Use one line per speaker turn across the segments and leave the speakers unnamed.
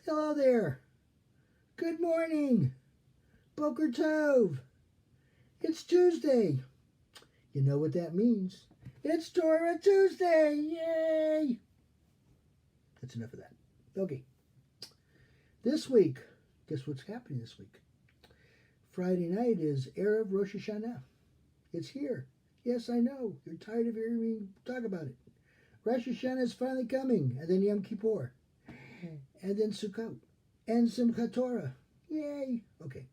Hello there. Good morning. Boker Tov. It's Tuesday. You know what that means. It's Torah Tuesday. Yay. That's enough of that. Okay. This week, guess what's happening this week? Friday night is Erev Rosh Hashanah. It's here. Yes, I know. You're tired of hearing me talk about it. Rosh Hashanah is finally coming. And then Yom Kippur. And then Sukkot. And Simchat Torah. Yay. Okay.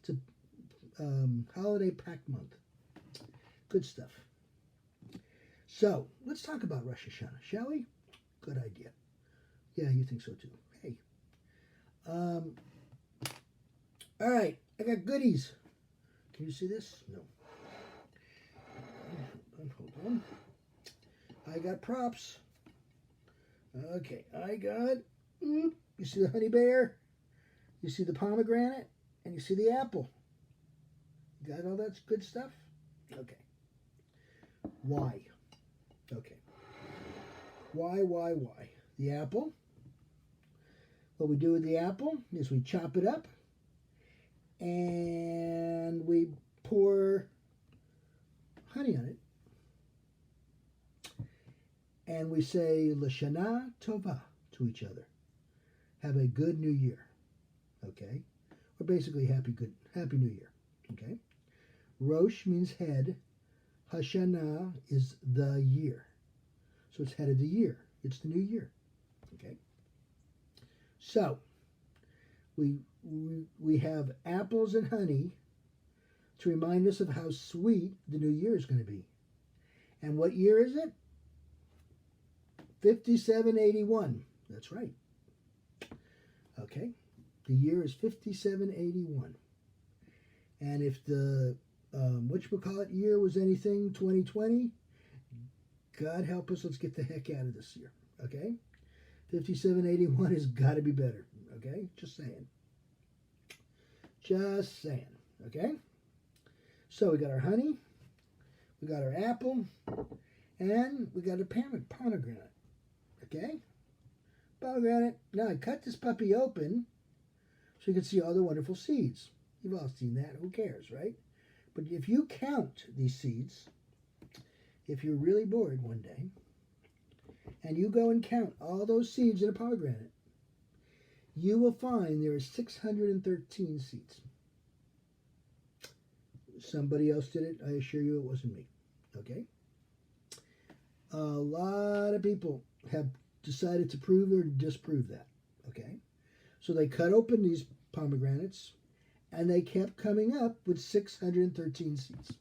It's a holiday packed month. Good stuff. So, let's talk about Rosh Hashanah, shall we? Good idea. Yeah, you think so too. Hey. All right. I got goodies. Can you see this? No. Hold on. I got props. Okay, I got, you see the honey bear? You see the pomegranate? And you see the apple? You got all that good stuff? Okay. Why? Okay. Why? The apple. What we do with the apple is we chop it up and we pour honey on it. And we say L'Shana Tova to each other. Have a good new year. Okay? Or basically happy new year. Okay? Rosh means head. Hashanah is the year. So it's head of the year. It's the new year. Okay? So we have apples and honey to remind us of how sweet the new year is going to be. And what year is it? 5781. That's right. Okay. The year is 5781. And if the whatchamacallit year was anything 2020, God help us, let's get the heck out of this year. Okay? 5781 has got to be better. Okay? Just saying. Just saying. Okay? So we got our honey, we got our apple, and we got a pomegranate. Okay? Pomegranate. Now I cut this puppy open so you can see all the wonderful seeds. You've all seen that. Who cares, right? But if you count these seeds, if you're really bored one day, and you go and count all those seeds in a pomegranate, you will find there are 613 seeds. Somebody else did it. I assure you it wasn't me. Okay? A lot of people have decided to prove or disprove that. Okay? So they cut open these pomegranates and they kept coming up with 613 seeds.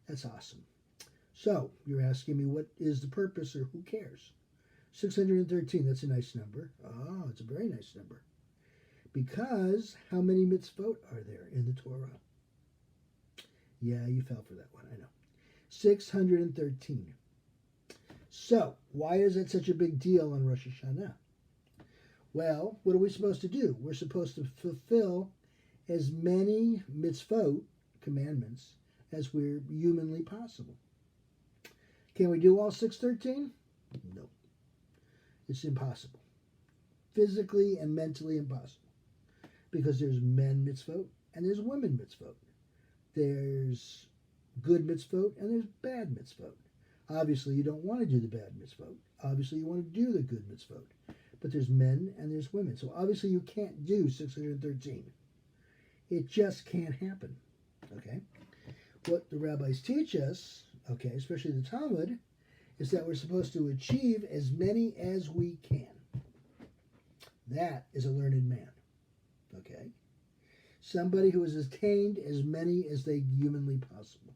That's awesome. So you're asking me what is the purpose or who cares? 613, that's a nice number. Oh, it's a very nice number. Because how many mitzvot are there in the Torah? Yeah, you fell for that one, I know. 613. So, why is that such a big deal on Rosh Hashanah? Well, what are we supposed to do? We're supposed to fulfill as many mitzvot, commandments, as we're humanly possible. Can we do all 613? No. It's impossible. Physically and mentally impossible. Because there's men mitzvot and there's women mitzvot. There's good mitzvot and there's bad mitzvot. Obviously, you don't want to do the bad mitzvot. Obviously, you want to do the good mitzvot. But there's men and there's women. So obviously, you can't do 613. It just can't happen. Okay? What the rabbis teach us, okay, especially the Talmud, is that we're supposed to achieve as many as we can. That is a learned man. Okay? Somebody who has attained as many as they humanly possible.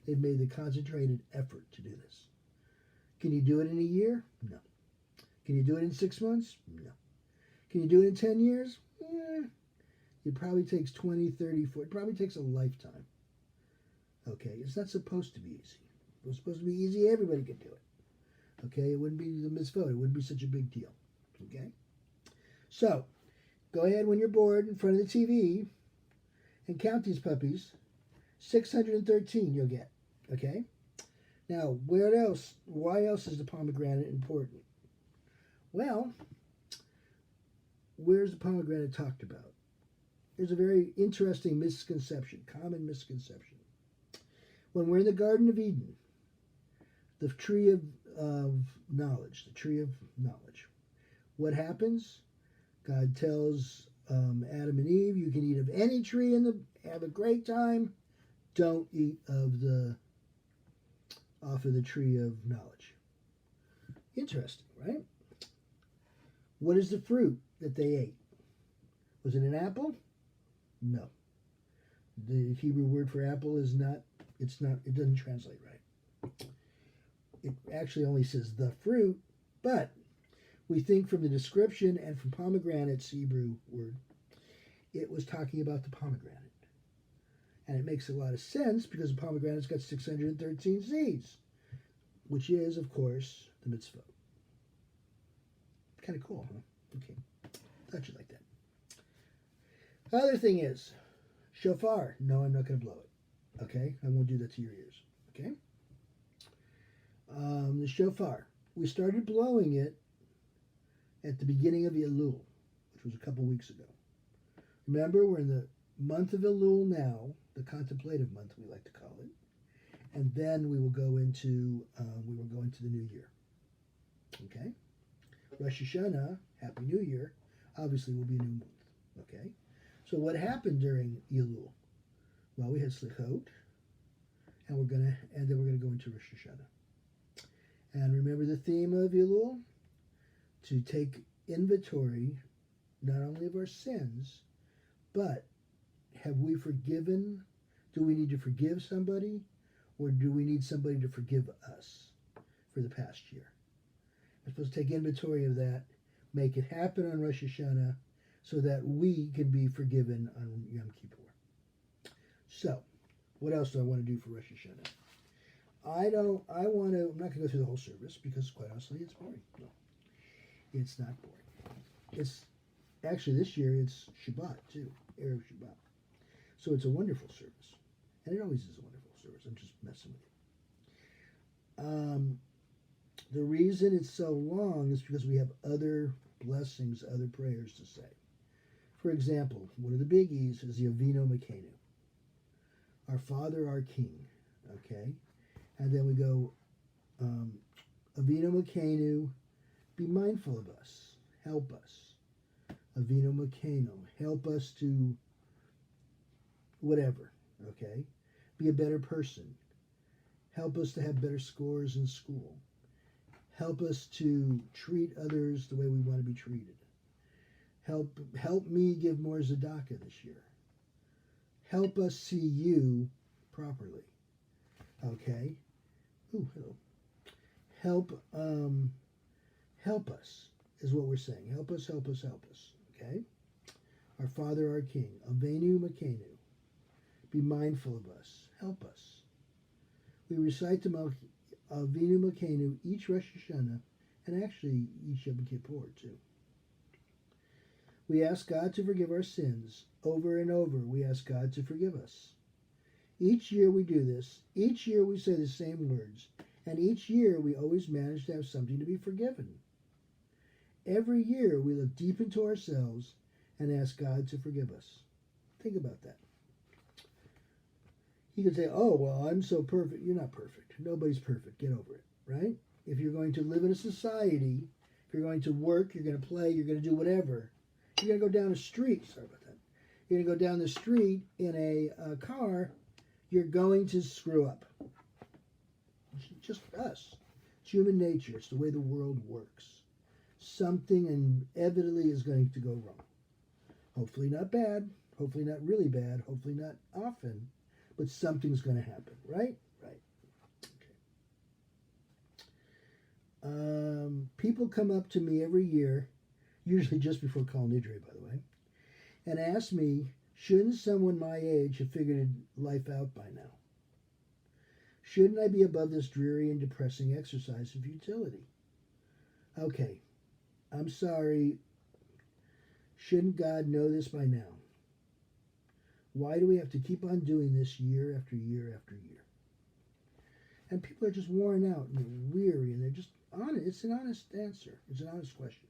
They've made the concentrated effort to do this. Can you do it in a year? No. Can you do it in 6 months? No. Can you do it in 10 years? It probably takes 20, 30, 40. It probably takes a lifetime. Okay? It's not supposed to be easy. If it was supposed to be easy, everybody could do it. Okay? It wouldn't be the mitzvot. It wouldn't be such a big deal. Okay? So, go ahead when you're bored in front of the TV and count these puppies. 613 you'll get. Okay? Now, where else? Why else is the pomegranate important? Well, where's the pomegranate talked about? There's a very interesting misconception, common misconception. When we're in the Garden of Eden, the tree of knowledge, what happens? God tells Adam and Eve, you can eat of any tree have a great time. Don't eat off of the tree of knowledge. Interesting, right? What is the fruit that they ate? Was it an apple? No. The Hebrew word for apple it doesn't translate right. It actually only says the fruit, but we think from the description and from pomegranate's Hebrew word, it was talking about the pomegranate. And it makes a lot of sense because the pomegranate's got 613 seeds, which is, of course, the mitzvot. Kind of cool, huh? Okay. Thought you'd like that. Other thing is, shofar. No, I'm not going to blow it. Okay? I won't do that to your ears. Okay? The shofar. We started blowing it at the beginning of Elul, which was a couple weeks ago. Remember, we're in the month of Elul now, the contemplative month we like to call it, and then we will go into the new year. Okay, Rosh Hashanah, Happy New Year, obviously will be a new month. Okay, so what happened during Elul? Well, we had Slichot, and then we're gonna go into Rosh Hashanah. And remember the theme of Elul? To take inventory not only of our sins, but have we forgiven? Do we need to forgive somebody? Or do we need somebody to forgive us for the past year? We're supposed to take inventory of that, make it happen on Rosh Hashanah so that we can be forgiven on Yom Kippur. So, what else do I want to do for Rosh Hashanah? I'm not going to go through the whole service because quite honestly, it's boring. No, it's not boring. It's actually this year it's Shabbat too, Erev Shabbat. So it's a wonderful service. And it always is a wonderful service. I'm just messing with you. The reason it's so long is because we have other blessings, other prayers to say. For example, one of the biggies is the Avinu Makenu. Our Father, our King. Okay? And then we go, Avinu Makenu, be mindful of us. Help us. Avinu Makenu, help us to whatever. Okay? Be a better person. Help us to have better scores in school. Help us to treat others the way we want to be treated. Help me give more tzedakah this year. Help us see you properly. Okay? Ooh, hello. Help us is what we're saying. Help us, help us, help us. Okay? Our Father, our King. Avenu Makenu. Be mindful of us. Help us. We recite the Avinu Makenu each Rosh Hashanah and actually each Yom Kippur too. We ask God to forgive our sins. Over and over, we ask God to forgive us. Each year we do this. Each year we say the same words. And each year we always manage to have something to be forgiven. Every year we look deep into ourselves and ask God to forgive us. Think about that. You could say, oh, well, I'm so perfect. You're not perfect. Nobody's perfect. Get over it, right? If you're going to live in a society, if you're going to work, you're going to play, you're going to do whatever, you're going to go down a street. Sorry about that. You're going to go down the street in a car, you're going to screw up. It's just us. It's human nature. It's the way the world works. Something inevitably is going to go wrong. Hopefully not bad. Hopefully not really bad. Hopefully not often. But something's going to happen, right? Right. Okay. People come up to me every year, usually just before Kol Nidre, by the way, and ask me, shouldn't someone my age have figured life out by now? Shouldn't I be above this dreary and depressing exercise of futility? Okay, I'm sorry. Shouldn't God know this by now? Why do we have to keep on doing this year after year after year? And people are just worn out and they're weary and they're just honest. It's an honest answer. It's an honest question.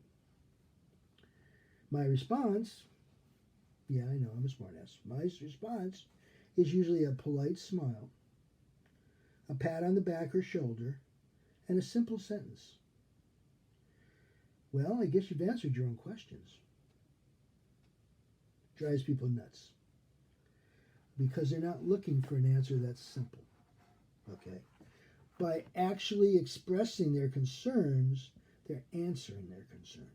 My response, yeah, I know, I'm a smartass. My response is usually a polite smile, a pat on the back or shoulder, and a simple sentence. Well, I guess you've answered your own questions. Drives people nuts. Because they're not looking for an answer that's simple. Okay? By actually expressing their concerns, they're answering their concerns.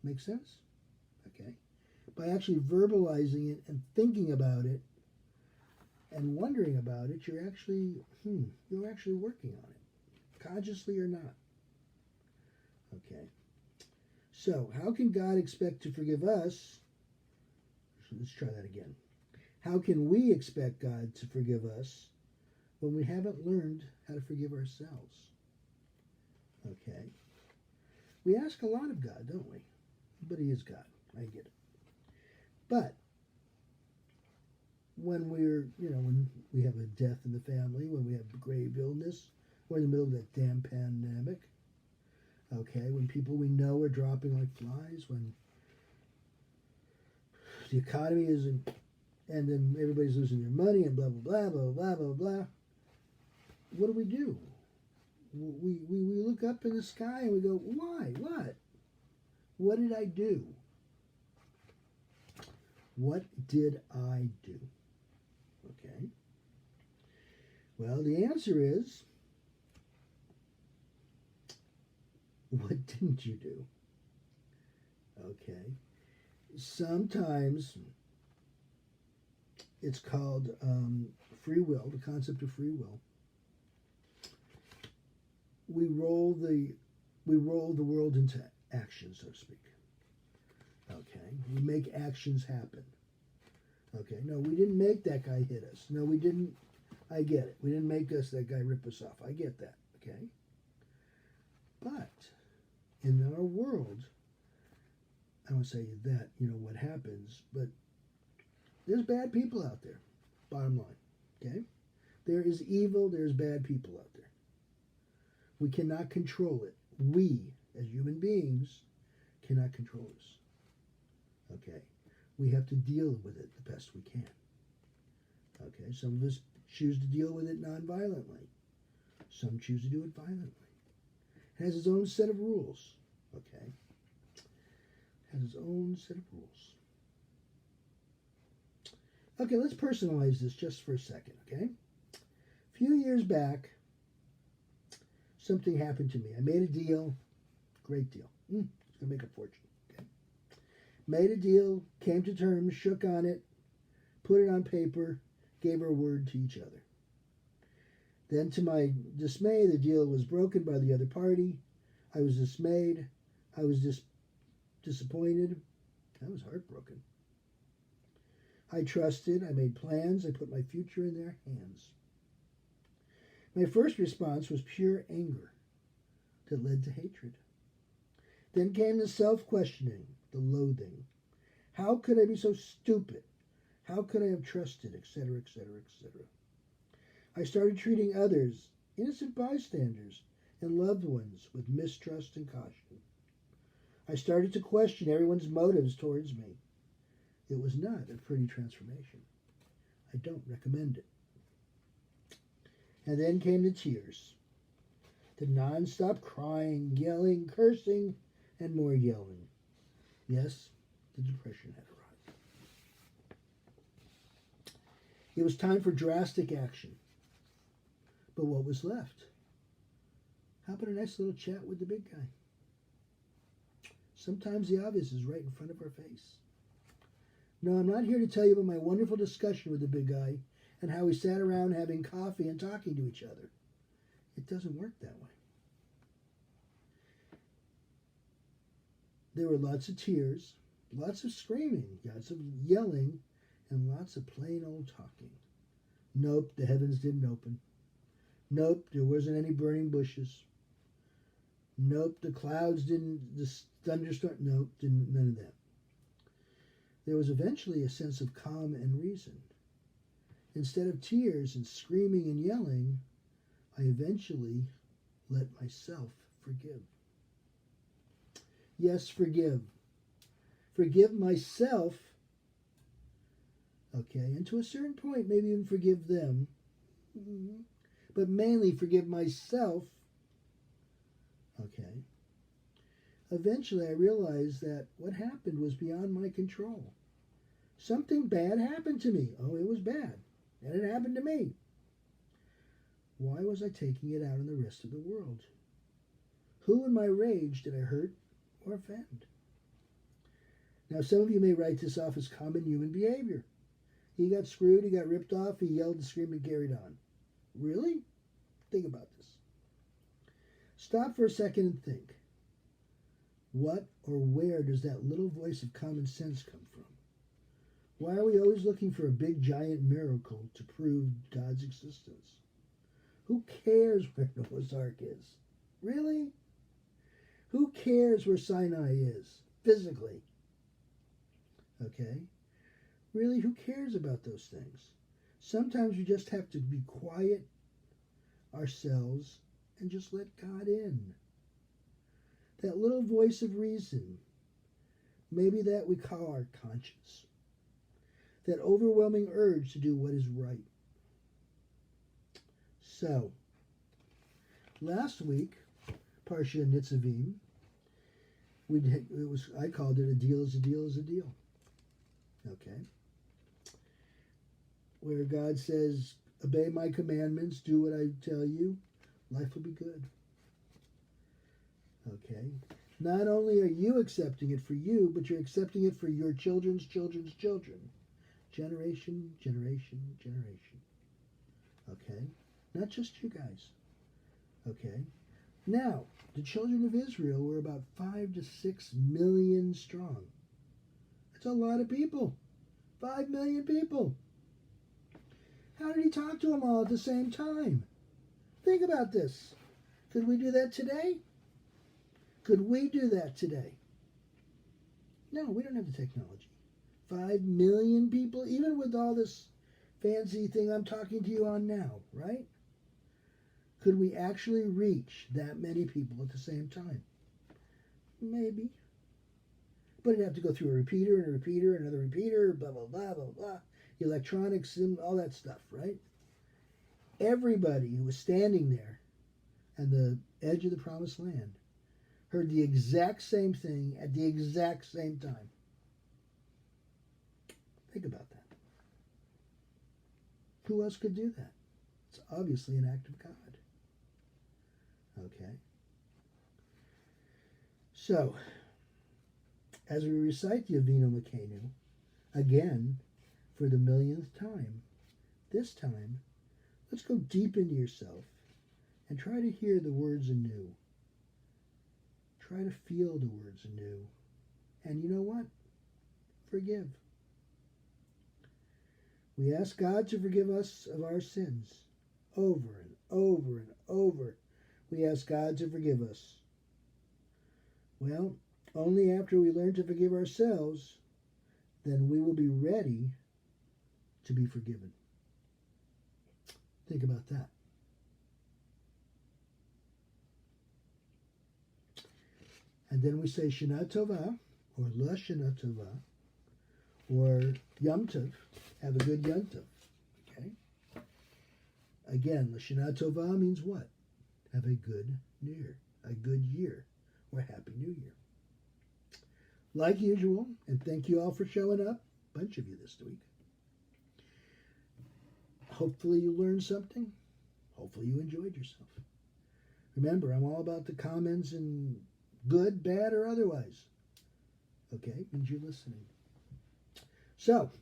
Make sense? Okay? By actually verbalizing it and thinking about it and wondering about it, you're actually working on it, consciously or not. Okay. So, how can God expect to forgive us? Let's try that again. How can we expect God to forgive us when we haven't learned how to forgive ourselves? Okay. We ask a lot of God, don't we? But He is God. I get it. But when when we have a death in the family, when we have grave illness, we're in the middle of that damn pandemic. Okay, when people we know are dropping like flies, when the economy isn't, and then everybody's losing their money and blah, blah, blah, blah, blah, blah, blah. What do? We look up in the sky and we go, why? What? What did I do? What did I do? Okay. Well, the answer is, what didn't you do? Okay. Sometimes it's called free will, the concept of free will. We roll the world into action, so to speak. Okay, we make actions happen. Okay, no, we didn't make that guy hit us. No, we didn't. I get it. We didn't make that guy rip us off. I get that. Okay, but in our world, I won't say that what happens, but there's bad people out there. Bottom line, okay, there is evil. There's bad people out there. We cannot control it. We, as human beings, cannot control this. Okay? We have to deal with it the best we can. Okay? Some of us choose to deal with it non-violently. Some choose to do it violently. It has its own set of rules. Okay? It has its own set of rules. Okay, let's personalize this just for a second, okay? A few years back, something happened to me. I made a deal. Great deal. It's going to make a fortune. Okay. Made a deal, came to terms, shook on it, put it on paper, gave our word to each other. Then to my dismay, the deal was broken by the other party. I was dismayed. I was disappointed. I was heartbroken. I trusted. I made plans. I put my future in their hands. My first response was pure anger that led to hatred. Then came the self-questioning, the loathing. How could I be so stupid? How could I have trusted, etc., etc., etc.? I started treating others, innocent bystanders, and loved ones with mistrust and caution. I started to question everyone's motives towards me. It was not a pretty transformation. I don't recommend it. And then came the tears, the non-stop crying, yelling, cursing, and more yelling. Yes, the depression had arrived. It was time for drastic action. But what was left? How about a nice little chat with the big guy? Sometimes the obvious is right in front of our face. No, I'm not here to tell you about my wonderful discussion with the big guy and how we sat around having coffee and talking to each other. It doesn't work that way. There were lots of tears, lots of screaming, lots of yelling, and lots of plain old talking. Nope, the heavens didn't open. Nope, there wasn't any burning bushes. Nope, the clouds didn't, the thunderstorm, nope, none of that. There was eventually a sense of calm and reason. Instead of tears and screaming and yelling, I eventually let myself forgive. Yes, forgive. forgive myself, okay, and to a certain point, maybe even forgive them, but mainly forgive myself, okay, eventually I realized that what happened was beyond my control. Something bad happened to me. Oh, it was bad. And it happened to me. Why was I taking it out on the rest of the world? Who in my rage did I hurt or offend? Now, some of you may write this off as common human behavior. He got screwed, he got ripped off, he yelled and screamed and carried on. Really? Think about this. Stop for a second and think. What or where does that little voice of common sense come from? Why are we always looking for a big giant miracle to prove God's existence? Who cares where Noah's Ark is? Really? Who cares where Sinai is, physically? Okay? Really, who cares about those things? Sometimes we just have to be quiet ourselves and just let God in. That little voice of reason, maybe that we call our conscience. That overwhelming urge to do what is right. So, last week, Parsha Nitzavim, I called it a deal is a deal is a deal. Okay? Where God says, obey my commandments, do what I tell you, life will be good. Okay? Not only are you accepting it for you, but you're accepting it for your children's children's children. Generation, generation, generation. Okay? Not just you guys. Okay? Now, the children of Israel were about 5 to 6 million strong. That's a lot of people. 5 million people. How did he talk to them all at the same time? Think about this. Could we do that today? Could we do that today? No, we don't have the technology. 5 million people, even with all this fancy thing I'm talking to you on now, right? Could we actually reach that many people at the same time? Maybe. But it'd have to go through a repeater and a repeater, another repeater, blah, blah, blah, blah, blah. Electronics and all that stuff, right? Everybody who was standing there at the edge of the promised land heard the exact same thing at the exact same time. Think about that. Who else could do that? It's obviously an act of God. Okay? So, as we recite the Avinu Malkeinu, again, for the millionth time, this time, let's go deep into yourself and try to hear the words anew. Try to feel the words anew. And you know what? Forgive. We ask God to forgive us of our sins over and over and over. We ask God to forgive us. Well, only after we learn to forgive ourselves, then we will be ready to be forgiven. Think about that. And then we say Shana Tova, or La Shana Tova, or Yom Tov. Have a good Yom Tov. Okay? Again, La Shana Tova means what? Have a good year, or Happy New Year. Like usual, and thank you all for showing up. A bunch of you this week. Hopefully you learned something. Hopefully you enjoyed yourself. Remember, I'm all about the comments and good, bad, or otherwise. Okay? Means you're listening. So,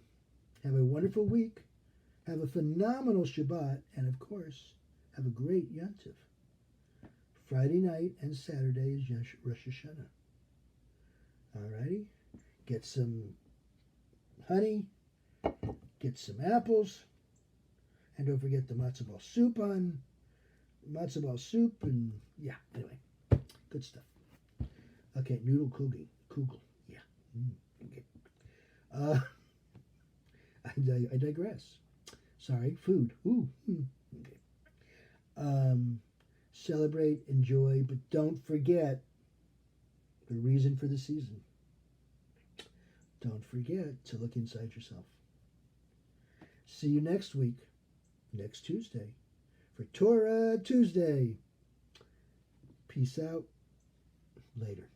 have a wonderful week. Have a phenomenal Shabbat. And of course, have a great Yom Tov. Friday night and Saturday is Rosh Hashanah. Alrighty? Get some honey. Get some apples. And don't forget the matzo ball soup and yeah, anyway, good stuff. Okay, noodle kugel, yeah. Okay. I digress. Sorry, food. Ooh. Okay. Celebrate, enjoy, but don't forget the reason for the season. don't forget to look inside yourself. See you next week, next Tuesday, for Torah Tuesday. Peace out. Later.